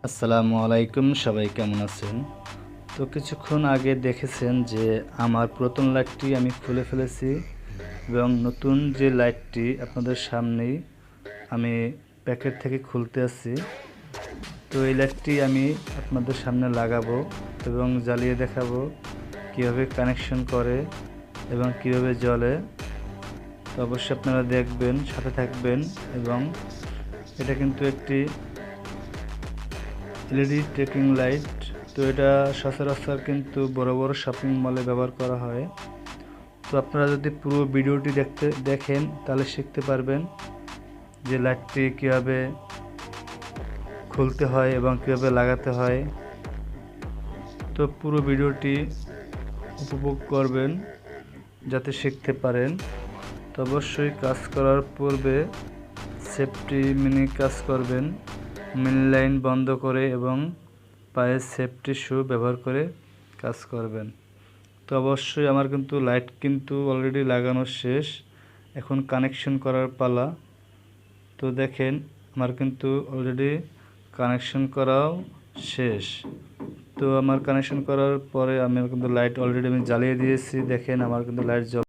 আসসালামু আলাইকুম, সবাই কেমন আছেন? তো কিছুক্ষণ আগে দেখেছেন যে আমার পুরাতন লাইটটি আমি খুলে ফেলেছি এবং নতুন যে লাইটটি আপনাদের সামনেই আমি প্যাকেট থেকে খুলতে আসছি। তো এই লাইটটি আমি আপনাদের সামনে লাগাবো এবং জ্বালিয়ে দেখাবো কীভাবে কানেকশন করে এবং কীভাবে জ্বলে। তো অবশ্যই আপনারা দেখবেন, সাথে থাকবেন। এবং এটা কিন্তু একটি এলইডি ট্রেকিং লাইট। তো এটা সচরাচর কিন্তু বড় বড় শপিং মলে ব্যবহার করা হয়। তো আপনারা যদি পুরো ভিডিওটি দেখেন তাহলে শিখতে পারবেন যে লাইটটি কীভাবে খুলতে হয় এবং কীভাবে লাগাতে হয়। তো পুরো ভিডিওটি উপভোগ করবেন যাতে শিখতে পারেন। তো অবশ্যই কাজ করার পূর্বে সেফটি মেনে কাজ করবেন। মেন লাইন বন্ধ করে এবং পায়ে সেফটি শু ব্যবহার করে কাজ করবেন। তো অবশ্যই আমার কিন্তু লাইট কিন্তু অলরেডি লাগানো শেষ, এখন কানেকশন করার পালা। তো দেখেন আমার কিন্তু অলরেডি কানেকশন করাও শেষ। তো আমার কানেকশন করার পরে আমার কিন্তু লাইট অলরেডি আমি জ্বালিয়ে দিয়েছি। দেখেন আমার কিন্তু লাইট